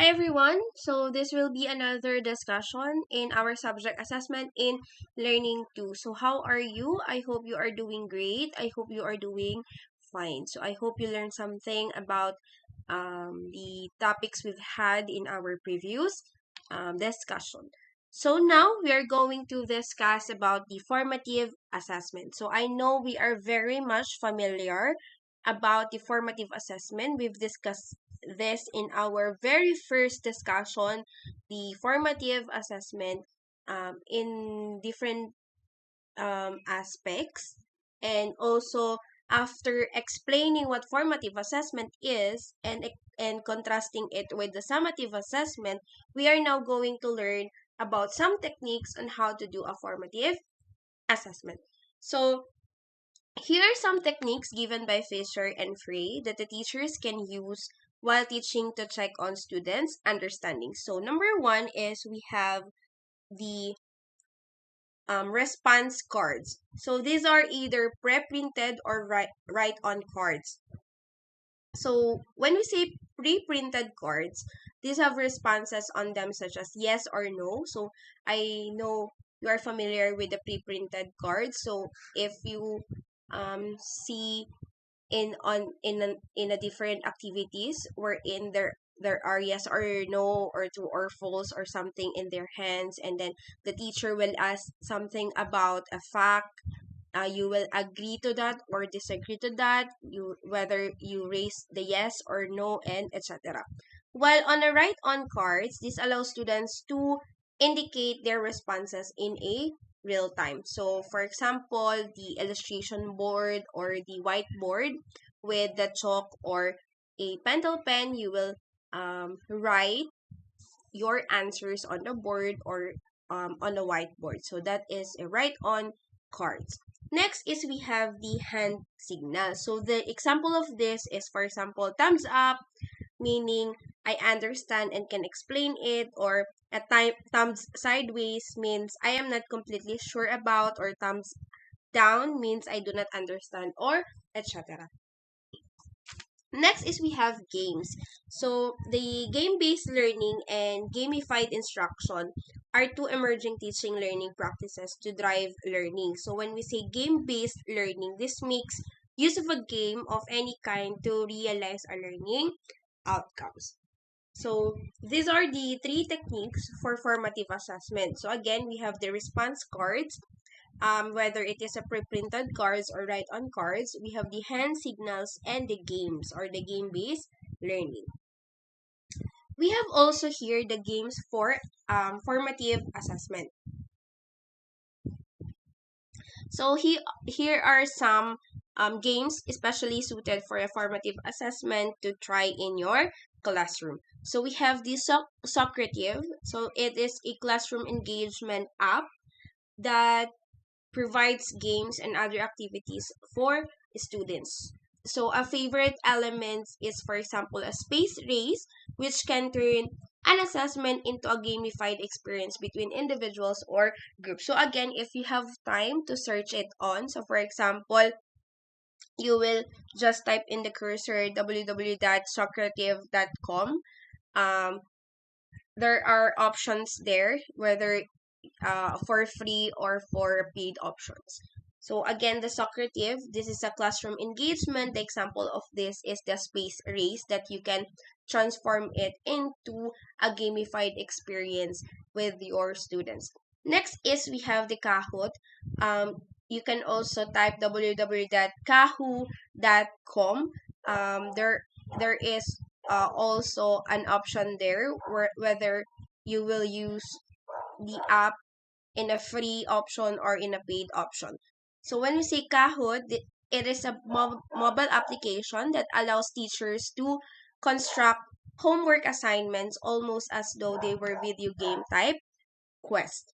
everyone. So this will be another discussion in our subject assessment in Learning 2. So how are you? I hope you are doing great. I hope you are doing fine. So I hope you learned something about the topics we've had in our previous discussion. So now we are going to discuss about the formative assessment. So I know we are very much familiar about the formative assessment. We've discussed this in our very first discussion, the formative assessment in different aspects. And also, after explaining what formative assessment is and contrasting it with the summative assessment, we are now going to learn about some techniques on how to do a formative assessment. So, here are some techniques given by Fisher and Frey that the teachers can use while teaching to check on students' understanding. So, number one is we have the response cards. So, these are either pre-printed or write-on cards. So, when we say pre-printed cards, these have responses on them such as yes or no. So, I know you are familiar with the pre-printed cards. So, if you see in a different activities wherein there are yes or no or true or false or something in their hands, and then the teacher will ask something about a fact. You will agree to that or disagree to that, you whether you raise the yes or no, and etc. While on the write on cards, this allows students to indicate their responses in a real time. So for example, the illustration board or the whiteboard with the chalk or a pencil pen, you will write your answers on the board or on the whiteboard. So that is a write on cards. Next is we have the hand signal. So the example of this is, for example, thumbs up, meaning I understand and can explain it, or a thumbs sideways means I am not completely sure about, or thumbs down means I do not understand, or etc. Next is we have games. So the game-based learning and gamified instruction are two emerging teaching learning practices to drive learning. So when we say game-based learning, this makes use of a game of any kind to realize a learning outcomes. So these are the three techniques for formative assessment. So again, we have the response cards, whether it is a pre-printed cards or write-on cards. We have the hand signals and the games or the game-based learning. We have also here the games for formative assessment. So here are some games especially suited for a formative assessment to try in your classroom. So we have the Socrative. So it is a classroom engagement app that provides games and other activities for students. So a favorite element is, for example, a space race, which can turn an assessment into a gamified experience between individuals or groups. So again, if you have time to search it on, so for example, you will just type in the cursor www.socrative.com. There are options there, whether for free or for paid options. So again, the Socrative, this is a classroom engagement. The example of this is the space race that you can transform it into a gamified experience with your students. Next is we have the Kahoot. You can also type www.kahoot.com. There is also an option there whether you will use the app in a free option or in a paid option. So when we say Kahoot, it is a mobile application that allows teachers to construct homework assignments almost as though they were video game type quest.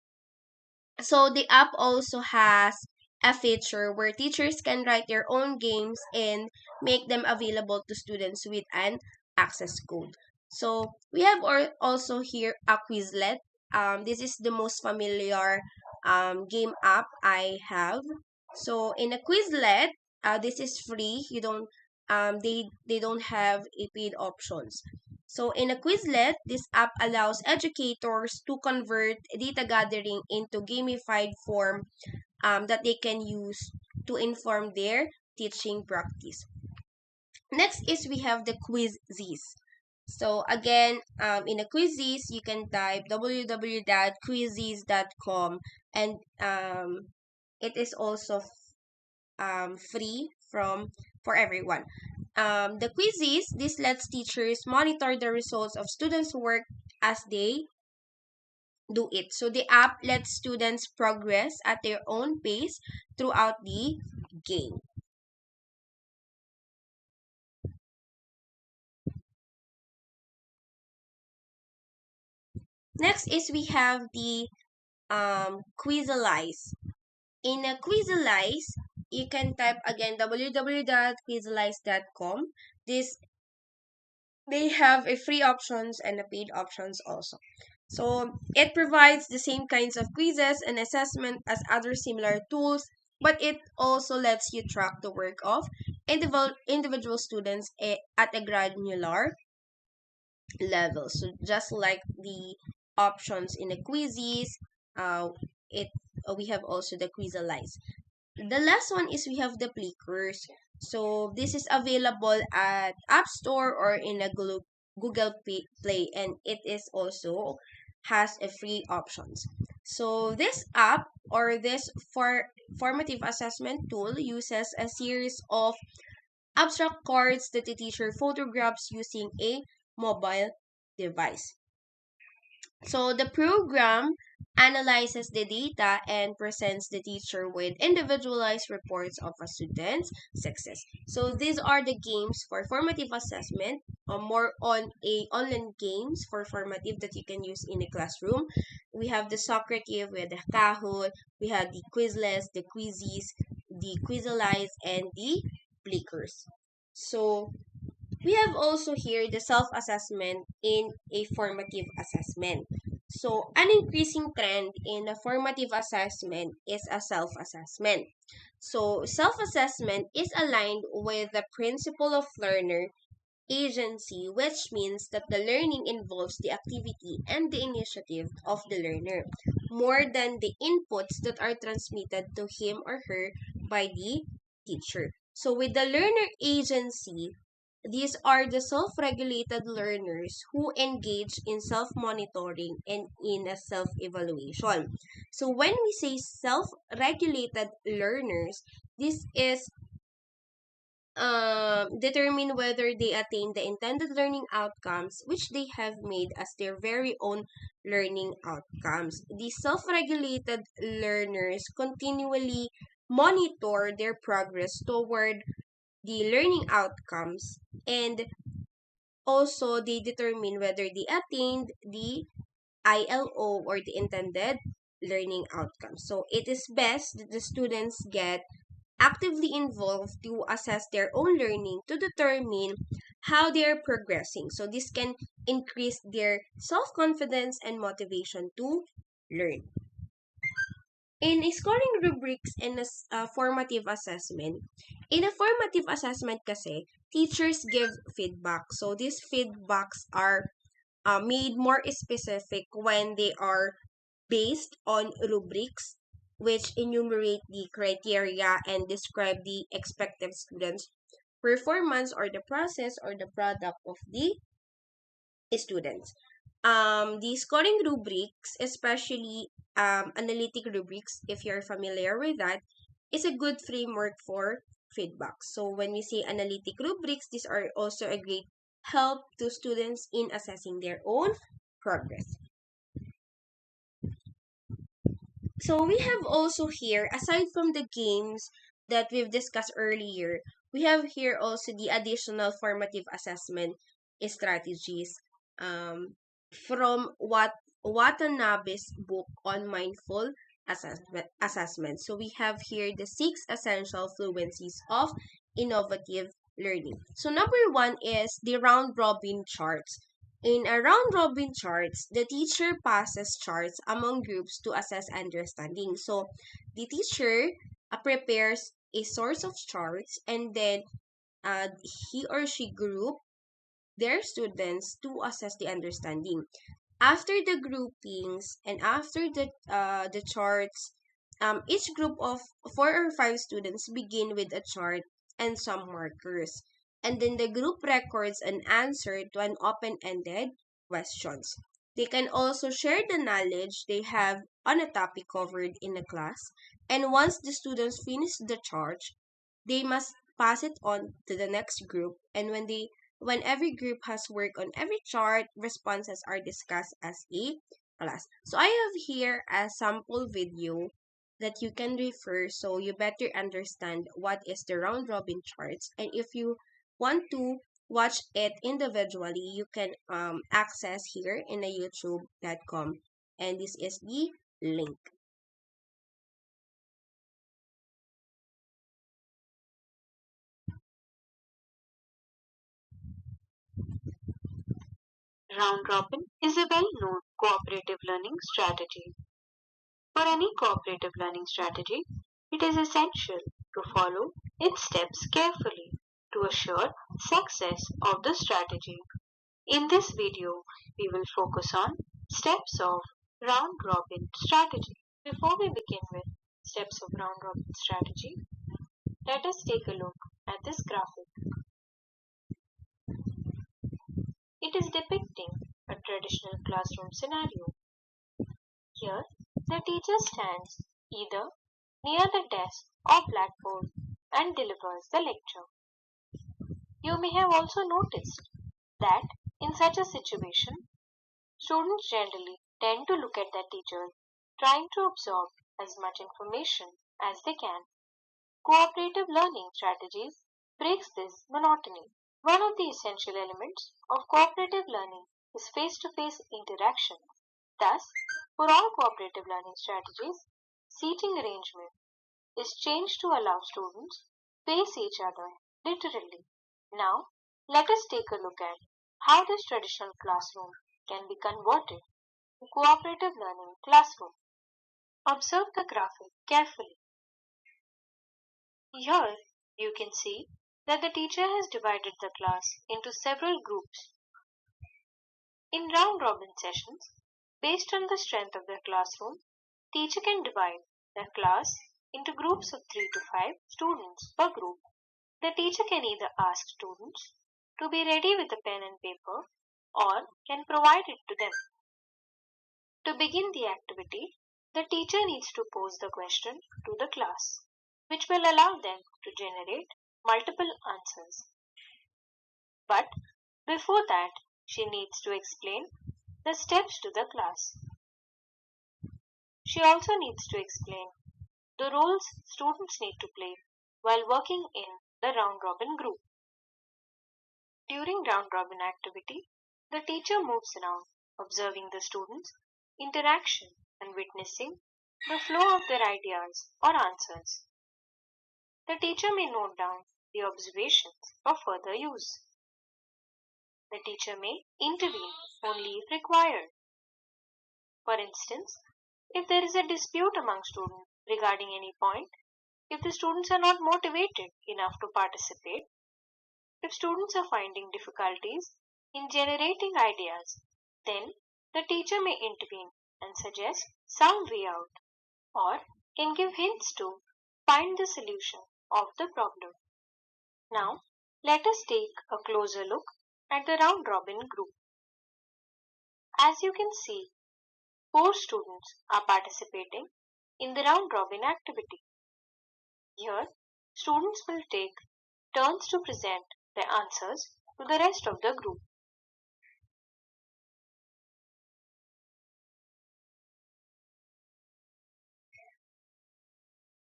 So the app also has a feature where teachers can write their own games and make them available to students with an access code. So we have also here a Quizlet. This is the most familiar game app I have. So in a Quizlet, this is free. You don't they don't have a paid options. So in a Quizlet, this app allows educators to convert data gathering into gamified form that they can use to inform their teaching practice. Next is we have the Quizzes. So again, in a Quizzes, you can type www.quizzes.com, and it is also free for everyone. The Quizzes, this lets teachers monitor the results of students' work as they do it. So the app lets students progress at their own pace throughout the game. Next is we have the Quizalize. In a Quizalize, you can type again www.quizalize.com. This they have a free options and a paid options also. So it provides the same kinds of quizzes and assessment as other similar tools, but it also lets you track the work of individual students at a granular level. So just like the options in the quizzes, it we have also the Quizalize. The last one is we have the Plickers. So this is available at App Store or in a Google Play, and it is also has a free options. So this app or this formative assessment tool uses a series of abstract cards that the teacher photographs using a mobile device. So the program analyzes the data and presents the teacher with individualized reports of a student's success. So these are the games for formative assessment, or more on a online games for formative that you can use in a classroom. We have the Socrative, we have the Kahoot, we have the Quizless, the Quizzes, the Quizalize, and the Blickers. So we have also here the self-assessment in a formative assessment. So, an increasing trend in a formative assessment is a self-assessment. So, self-assessment is aligned with the principle of learner agency, which means that the learning involves the activity and the initiative of the learner more than the inputs that are transmitted to him or her by the teacher. So, with the learner agency, these are the self-regulated learners who engage in self-monitoring and in a self-evaluation. So when we say self-regulated learners, this is determine whether they attain the intended learning outcomes which they have made as their very own learning outcomes. The self-regulated learners continually monitor their progress toward the learning outcomes, and also they determine whether they attained the ILO or the intended learning outcomes. So it is best that the students get actively involved to assess their own learning to determine how they are progressing. So this can increase their self-confidence and motivation to learn. In scoring rubrics and formative assessment, in a formative assessment kasi, teachers give feedback. So these feedbacks are made more specific when they are based on rubrics, which enumerate the criteria and describe the expected students' performance or the process or the product of the students. The scoring rubrics, especially analytic rubrics, if you're familiar with that, is a good framework for feedback. So when we say analytic rubrics, these are also a great help to students in assessing their own progress. So we have also here, aside from the games that we've discussed earlier, we have here also the additional formative assessment strategies from Watanabe's book on mindful assessment. So we have here the 6 essential fluencies of innovative learning. So number 1 is the round robin charts. In a round robin charts, the teacher passes charts among groups to assess understanding. So the teacher prepares a source of charts, and then he or she group their students to assess the understanding. After the groupings and after the charts, each group of 4 or 5 students begin with a chart and some markers, and then the group records an answer to an open-ended questions. They can also share the knowledge they have on a topic covered in the class, and once the students finish the chart, they must pass it on to the next group, and when every group has worked on every chart, responses are discussed as a class. So I have here a sample video that you can refer, so you better understand what is the round robin charts. And if you want to watch it individually, you can access here in the youtube.com, and this is the link. Round robin is a well known cooperative learning strategy. For any cooperative learning strategy, it is essential to follow its steps carefully to assure success of the strategy. In this video, we will focus on steps of round robin strategy. Before we begin with steps of round robin strategy, let us take a look at this graphic. It is depicting a traditional classroom scenario. Here, the teacher stands either near the desk or blackboard and delivers the lecture. You may have also noticed that in such a situation, students generally tend to look at their teachers, trying to absorb as much information as they can. Cooperative learning strategies breaks this monotony. One of the essential elements of cooperative learning is face-to-face interaction. Thus, for all cooperative learning strategies, seating arrangement is changed to allow students face each other literally. Now, let us take a look at how this traditional classroom can be converted to cooperative learning classroom. Observe the graphic carefully. Here, you can see that the teacher has divided the class into several groups. In round robin sessions, based on the strength of the classroom, teacher can divide the class into groups of 3 to 5 students per group. The teacher can either ask students to be ready with a pen and paper or can provide it to them. To begin the activity, the teacher needs to pose the question to the class, which will allow them to generate multiple answers. But before that, she needs to explain the steps to the class. She also needs to explain the roles students need to play while working in the round robin group. During round robin activity, the teacher moves around, observing the students' interaction and witnessing the flow of their ideas or answers. The teacher may note down the observations for further use. The teacher may intervene only if required. For instance, if there is a dispute among students regarding any point, if the students are not motivated enough to participate, if students are finding difficulties in generating ideas, then the teacher may intervene and suggest some way out or can give hints to find the solution of the problem. Now, let us take a closer look at the round robin group. As you can see, 4 students are participating in the round robin activity. Here, students will take turns to present their answers to the rest of the group.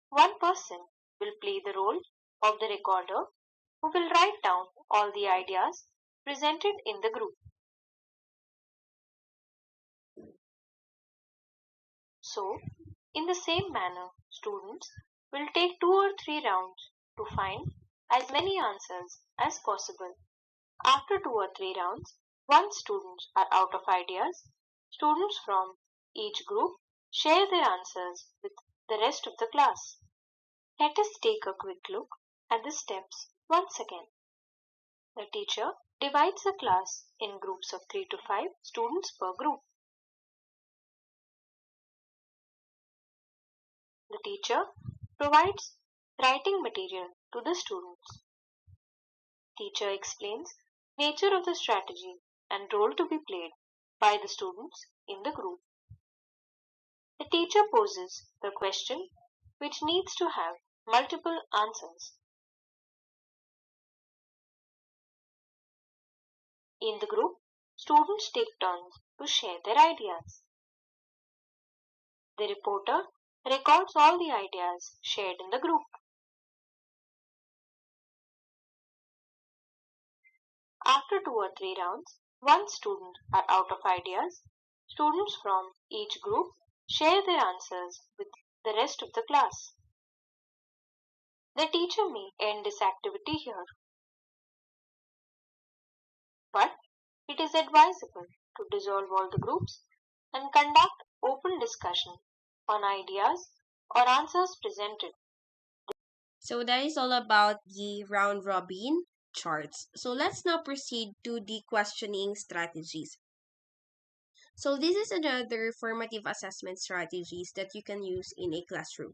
One person will play the role of the recorder who will write down all the ideas presented in the group. So, in the same manner, students will take 2 or 3 rounds to find as many answers as possible. After 2 or 3 rounds, once students are out of ideas, students from each group share their answers with the rest of the class. Let us take a quick look at the steps once again. The teacher divides the class in groups of 3 to 5 students per group. The teacher provides writing material to the students. Teacher explains nature of the strategy and role to be played by the students in the group. The teacher poses the question which needs to have multiple answers. In the group, students take turns to share their ideas. The reporter records all the ideas shared in the group. After 2 or 3 rounds, once students are out of ideas, students from each group share their answers with the rest of the class. The teacher may end this activity here, but it is advisable to dissolve all the groups and conduct open discussion on ideas or answers presented. So that is all about the round robin charts. So let's now proceed to the questioning strategies. So this is another formative assessment strategies that you can use in a classroom.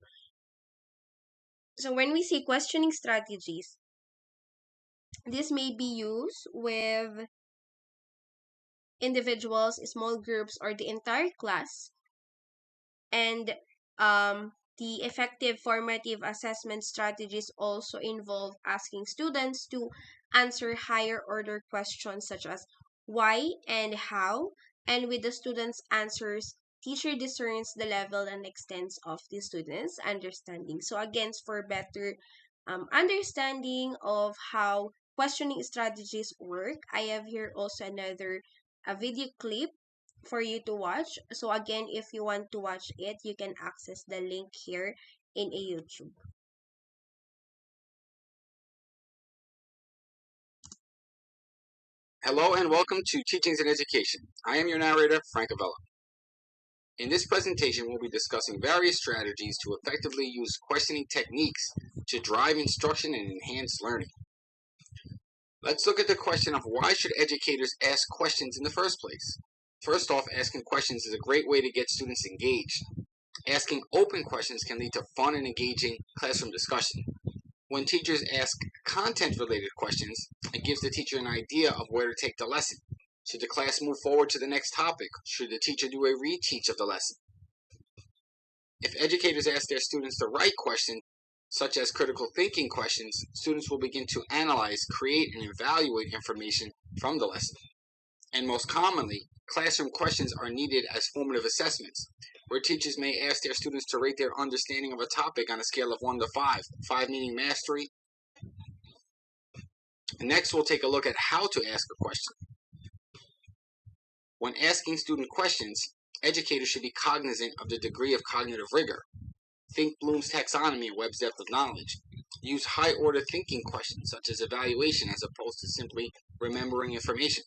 So when we say questioning strategies, this may be used with individuals, small groups, or the entire class. And the effective formative assessment strategies also involve asking students to answer higher order questions such as why and how. And with the students' answers, teacher discerns the level and extent of the students' understanding. So again, for better understanding of how questioning strategies work, I have here also another a video clip for you to watch. So again, if you want to watch it, you can access the link here in a YouTube. Hello and welcome to Teachings and Education. I am your narrator, Frank Avella. In this presentation, we'll be discussing various strategies to effectively use questioning techniques to drive instruction and enhance learning. Let's look at the question of why should educators ask questions in the first place? First off, asking questions is a great way to get students engaged. Asking open questions can lead to fun and engaging classroom discussion. When teachers ask content-related questions, it gives the teacher an idea of where to take the lesson. Should the class move forward to the next topic? Should the teacher do a reteach of the lesson? If educators ask their students the right question, such as critical thinking questions, students will begin to analyze, create, and evaluate information from the lesson. And most commonly, classroom questions are needed as formative assessments, where teachers may ask their students to rate their understanding of a topic on a scale of 1 to 5, 5 meaning mastery. Next, we'll take a look at how to ask a question. When asking student questions, educators should be cognizant of the degree of cognitive rigor. Think Bloom's taxonomy and Webb's depth of knowledge. Use high-order thinking questions, such as evaluation, as opposed to simply remembering information.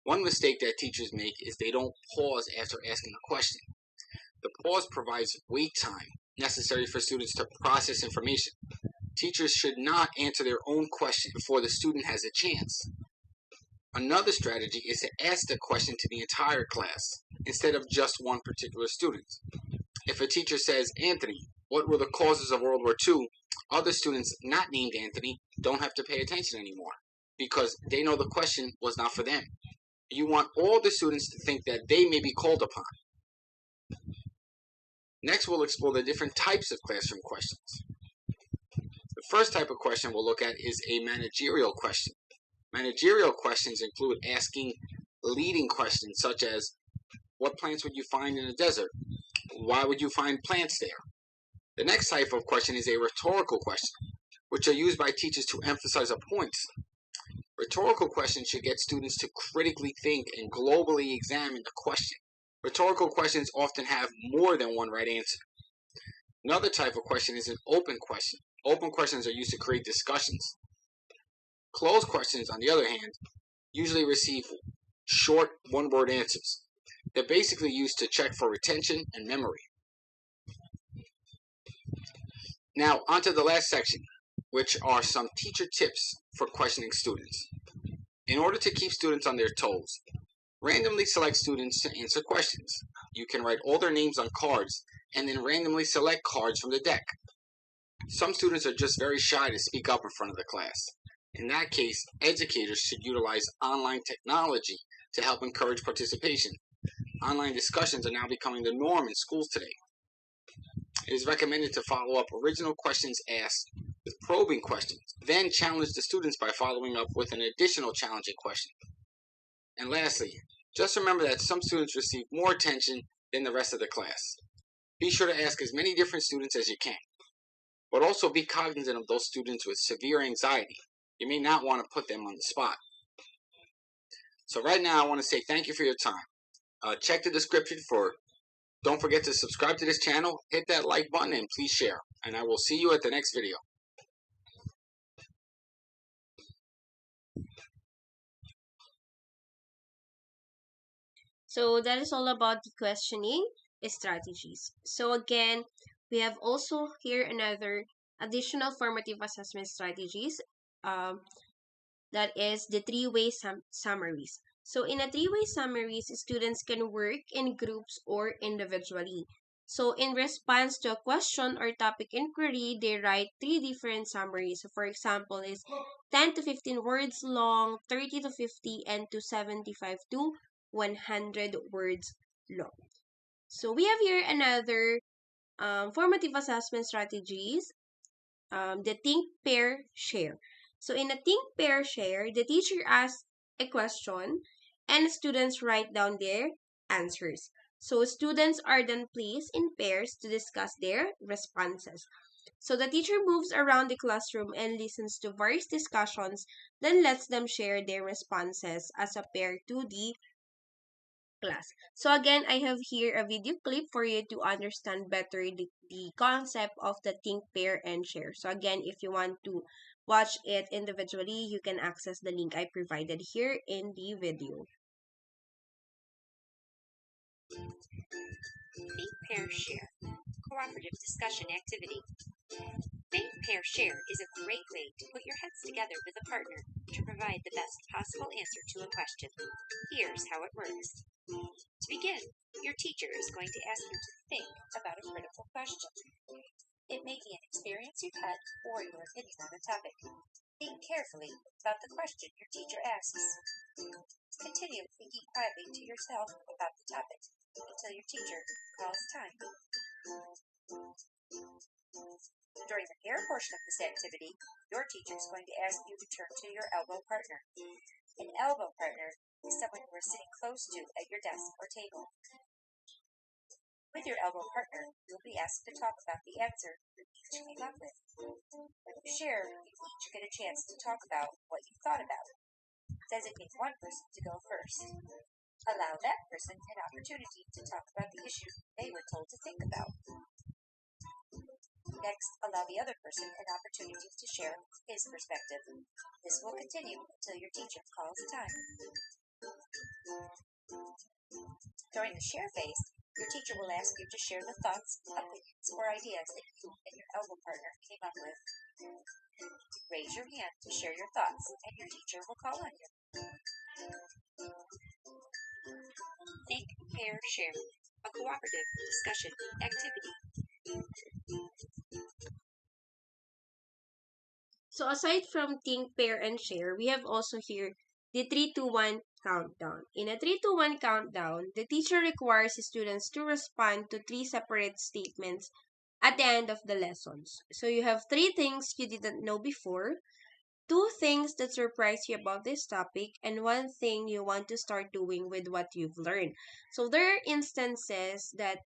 One mistake that teachers make is they don't pause after asking a question. The pause provides wait time necessary for students to process information. Teachers should not answer their own question before the student has a chance. Another strategy is to ask the question to the entire class instead of just one particular student. If a teacher says, Anthony, what were the causes of World War II? Other students not named Anthony don't have to pay attention anymore because they know the question was not for them. You want all the students to think that they may be called upon. Next, we'll explore the different types of classroom questions. The first type of question we'll look at is a managerial question. Managerial questions include asking leading questions such as, what plants would you find in a desert? Why would you find plants there? The next type of question is a rhetorical question, which are used by teachers to emphasize a point. Rhetorical questions should get students to critically think and globally examine the question. Rhetorical questions often have more than one right answer. Another type of question is an open question. Open questions are used to create discussions. Closed questions, on the other hand, usually receive short one-word answers. They're basically used to check for retention and memory. Now, onto the last section, which are some teacher tips for questioning students. In order to keep students on their toes, randomly select students to answer questions. You can write all their names on cards and then randomly select cards from the deck. Some students are just very shy to speak up in front of the class. In that case, educators should utilize online technology to help encourage participation. Online discussions are now becoming the norm in schools today. It is recommended to follow up original questions asked with probing questions, then challenge the students by following up with an additional challenging question. And lastly, just remember that some students receive more attention than the rest of the class. Be sure to ask as many different students as you can, but also be cognizant of those students with severe anxiety. You may not want to put them on the spot. So right now, I want to say thank you for your time. Check the description for, don't forget to subscribe to this channel, hit that like button, and please share. And I will see you at the next video. So that is all about the questioning strategies. So again, we have also here another additional formative assessment strategies. That is the three-way summaries. So in a three-way summaries, students can work in groups or individually. So in response to a question or topic inquiry, they write three different summaries. So for example, is 10 to 15 words long, 30 to 50, and to 75 to 100 words long. So we have here another formative assessment strategies, the think, pair, share. So in a think, pair, share, the teacher asks a question and students write down their answers. So students are then placed in pairs to discuss their responses. So the teacher moves around the classroom and listens to various discussions, then lets them share their responses as a pair to the class. So again, I have here a video clip for you to understand better the concept of the think, pair, and share. So again, if you want to watch it individually, you can access the link I provided here in the video. Think, pair, share. Cooperative discussion activity. Think, pair, share is a great way to put your heads together with a partner to provide the best possible answer to a question. Here's how it works. To begin, your teacher is going to ask you to think about a critical question. It may be an experience you've had or your opinion on a topic. Think carefully about the question your teacher asks. Continue thinking quietly to yourself about the topic until your teacher calls time. During the pair portion of this activity, your teacher is going to ask you to turn to your elbow partner. An elbow partner is someone you are sitting close to at your desk or table. With your elbow partner, you'll be asked to talk about the answer you each came up with. When you share, you each get a chance to talk about what you thought about. Designate one person to go first. Allow that person an opportunity to talk about the issue they were told to think about. Next, allow the other person an opportunity to share his perspective. This will continue until your teacher calls time. During the share phase, your teacher will ask you to share the thoughts, opinions, or ideas that you and your elbow partner came up with. Raise your hand to share your thoughts, and your teacher will call on you. Think, pair, share. A cooperative discussion activity. So aside from think, pair, and share, we have also here the 3-2-1 countdown. In a 3-2-1 countdown, the teacher requires students to respond to three separate statements at the end of the lessons. So you have three things you didn't know before, two things that surprise you about this topic, and one thing you want to start doing with what you've learned. So there are instances that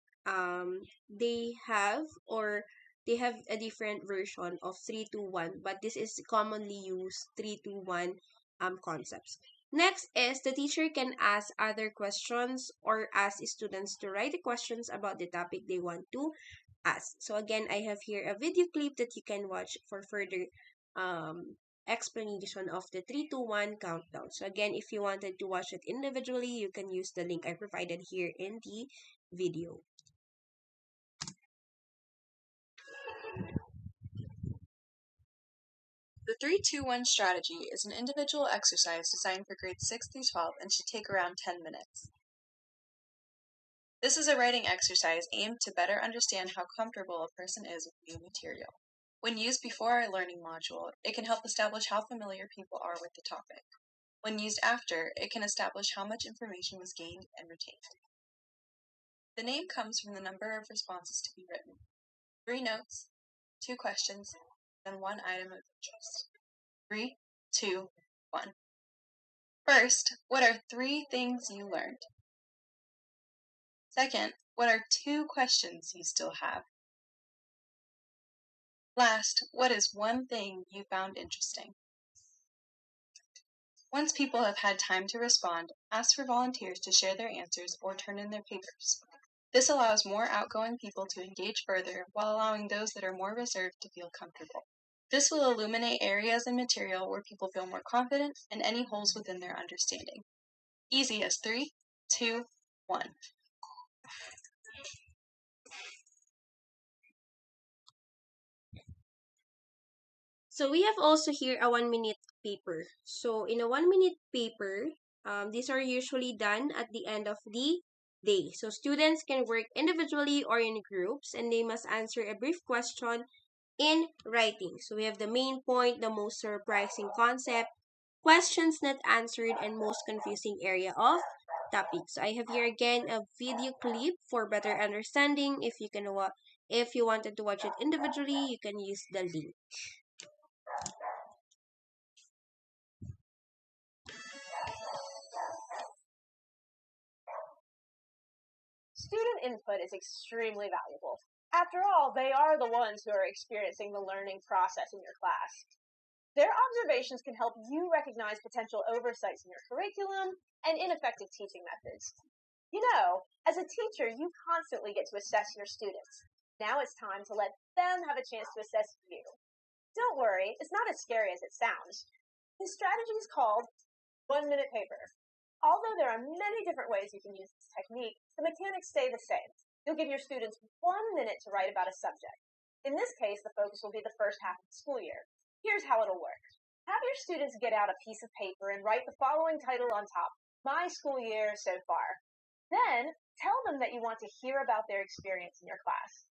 they have, or they have a different version of 3-2-1, but this is commonly used 3-2-1 concepts. Next is the teacher can ask other questions or ask students to write the questions about the topic they want to ask. So again, I have here a video clip that you can watch for further explanation of the 3-2-1 countdown. So again, if you wanted to watch it individually, you can use the link I provided here in the video. The 3-2-1 strategy is an individual exercise designed for grades 6 through 12 and should take around 10 minutes. This is a writing exercise aimed to better understand how comfortable a person is with new material. When used before our learning module, it can help establish how familiar people are with the topic. When used after, it can establish how much information was gained and retained. The name comes from the number of responses to be written. 3 notes, 2 questions, and 1 item of interest. 3, 2, 1. First, what are 3 things you learned? Second, what are 2 questions you still have? Last, what is 1 thing you found interesting? Once people have had time to respond, ask for volunteers to share their answers or turn in their papers. This allows more outgoing people to engage further while allowing those that are more reserved to feel comfortable. This will illuminate areas in material where people feel more confident and any holes within their understanding. Easy as 3, 2, 1. So we have also here a 1-minute paper. So in a 1-minute paper, these are usually done at the end of the day. So students can work individually or in groups, and they must answer a brief question in writing. So we have the main point, the most surprising concept, questions not answered, and most confusing area of topic. So I have here again a video clip for better understanding. If you wanted to watch it individually, you can use the link. Student input is extremely valuable. After all, they are the ones who are experiencing the learning process in your class. Their observations can help you recognize potential oversights in your curriculum and ineffective teaching methods. You know, as a teacher, you constantly get to assess your students. Now it's time to let them have a chance to assess you. Don't worry, it's not as scary as it sounds. This strategy is called 1-minute paper. Although there are many different ways you can use this technique, the mechanics stay the same. You'll give your students 1 minute to write about a subject. In this case, the focus will be the first half of the school year. Here's how it'll work. Have your students get out a piece of paper and write the following title on top: My School Year So Far. Then, tell them that you want to hear about their experience in your class.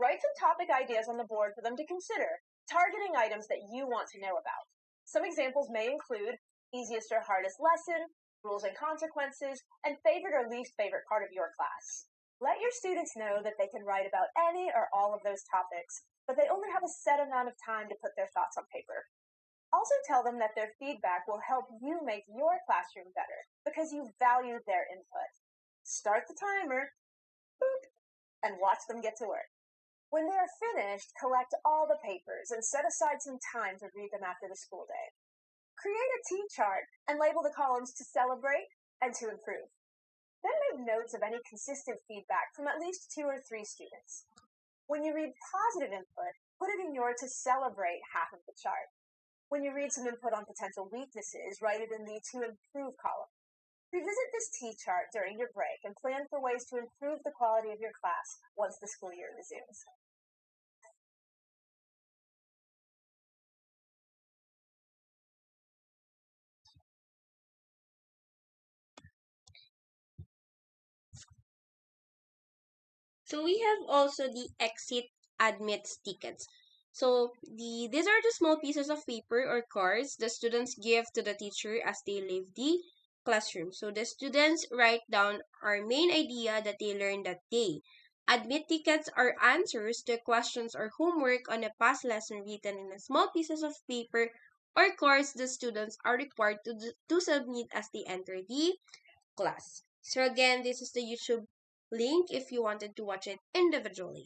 Write some topic ideas on the board for them to consider, targeting items that you want to know about. Some examples may include easiest or hardest lesson, rules and consequences, and favorite or least favorite part of your class. Let your students know that they can write about any or all of those topics, but they only have a set amount of time to put their thoughts on paper. Also tell them that their feedback will help you make your classroom better because you valued their input. Start the timer, boop, and watch them get to work. When they are finished, collect all the papers and set aside some time to read them after the school day. Create a T-chart and label the columns to celebrate and to improve. Then make notes of any consistent feedback from at least 2 or 3 students. When you read positive input, put it in your to celebrate half of the chart. When you read some input on potential weaknesses, write it in the to improve column. Revisit this T-chart during your break and plan for ways to improve the quality of your class once the school year resumes. So we have also the exit admits tickets. So these are the small pieces of paper or cards the students give to the teacher as they leave the classroom. So the students write down our main idea that they learned that day. Admit tickets are answers to questions or homework on a past lesson written in a small pieces of paper or cards the students are required to submit as they enter the class. So again, this is the YouTube link if you wanted to watch it individually.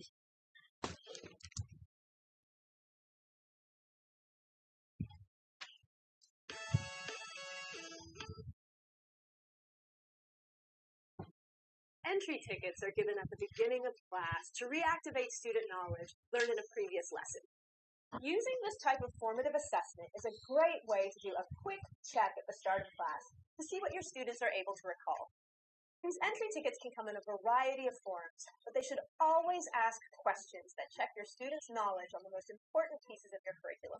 Entry tickets are given at the beginning of class to reactivate student knowledge learned in a previous lesson. Using this type of formative assessment is a great way to do a quick check at the start of class to see what your students are able to recall. These entry tickets can come in a variety of forms, but they should always ask questions that check your students' knowledge on the most important pieces of your curriculum.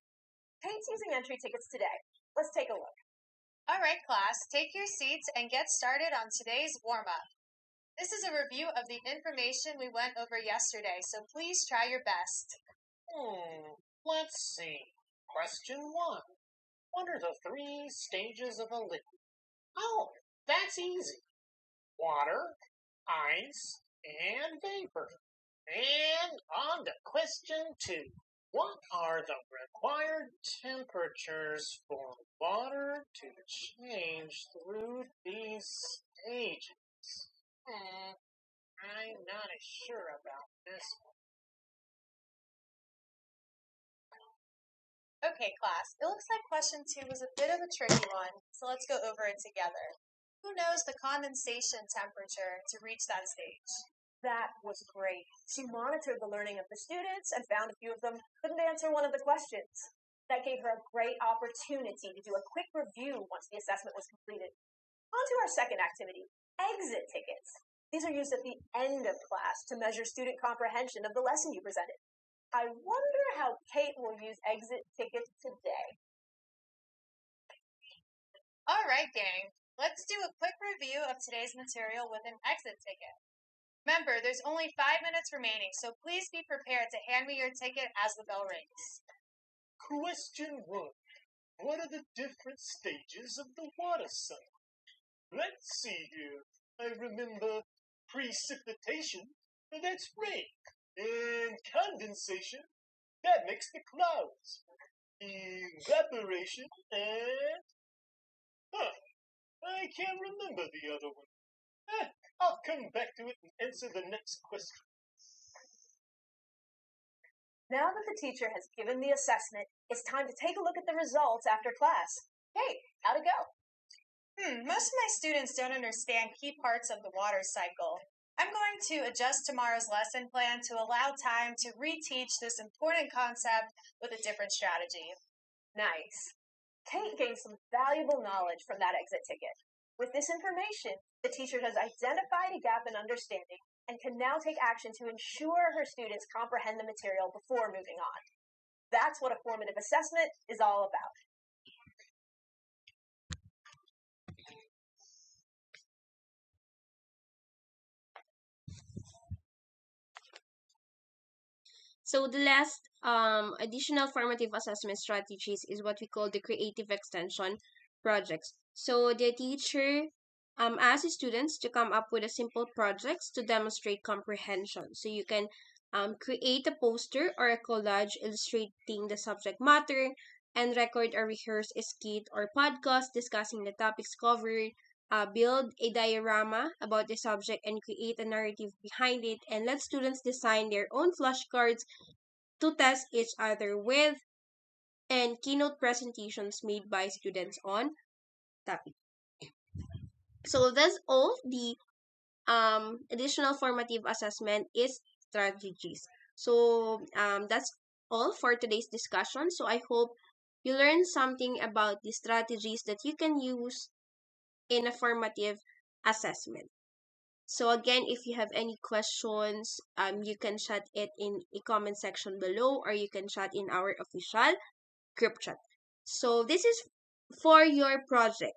Kate's using entry tickets today. Let's take a look. All right, class, take your seats and get started on today's warm-up. This is a review of the information we went over yesterday, so please try your best. Let's see. Question 1. What are the 3 stages of a liquid? Oh, that's easy. Water, ice, and vapor. And on to question 2. What are the required temperatures for water to change through these stages? I'm not as sure about this one. Okay, class, it looks like question 2 was a bit of a tricky one, so let's go over it together. Who knows the condensation temperature to reach that stage? That was great. She monitored the learning of the students and found a few of them couldn't answer one of the questions. That gave her a great opportunity to do a quick review once the assessment was completed. On to our second activity, exit tickets. These are used at the end of class to measure student comprehension of the lesson you presented. I wonder how Kate will use exit tickets today. All right, gang. Let's do a quick review of today's material with an exit ticket. Remember, there's only 5 minutes remaining, so please be prepared to hand me your ticket as the bell rings. Question 1. What are the different stages of the water cycle? Let's see here. I remember precipitation, that's rain, and condensation, that makes the clouds. Evaporation and... I can't remember the other one. I'll come back to it and answer the next question. Now that the teacher has given the assessment, it's time to take a look at the results after class. Hey, how'd it go? Most of my students don't understand key parts of the water cycle. I'm going to adjust tomorrow's lesson plan to allow time to reteach this important concept with a different strategy. Nice. Kate gained some valuable knowledge from that exit ticket. With this information, the teacher has identified a gap in understanding and can now take action to ensure her students comprehend the material before moving on. That's what a formative assessment is all about. So the last additional formative assessment strategies is what we call the creative extension projects. So the teacher asks students to come up with a simple projects to demonstrate comprehension. So you can create a poster or a collage illustrating the subject matter and record or rehearse a skit or podcast discussing the topics covered. Build a diorama about the subject and create a narrative behind it, and let students design their own flashcards to test each other with, and keynote presentations made by students on topic. So that's all the additional formative assessment is strategies. So that's all for today's discussion. So I hope you learned something about the strategies that you can use in a formative assessment. So again, if you have any questions, you can chat it in a comment section below, or you can chat in our official group chat. So this is for your project.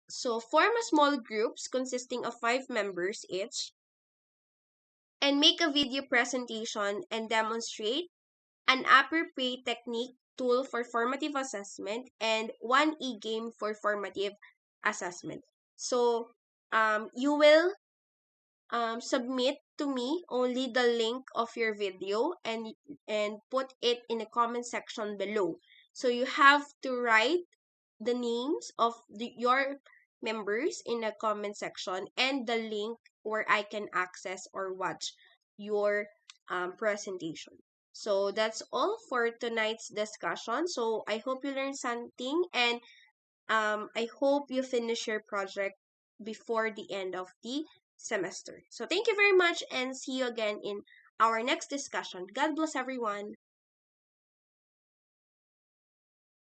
So form a small groups consisting of 5 members each and make a video presentation and demonstrate an appropriate technique tool for formative assessment and one e-game for formative assessment. So you will submit to me only the link of your video and put it in the comment section below. So you have to write the names of your members in the comment section and the link where I can access or watch your presentation. So that's all for tonight's discussion. So I hope you learned something, and I hope you finish your project before the end of the semester. So thank you very much, and see you again in our next discussion. God bless everyone.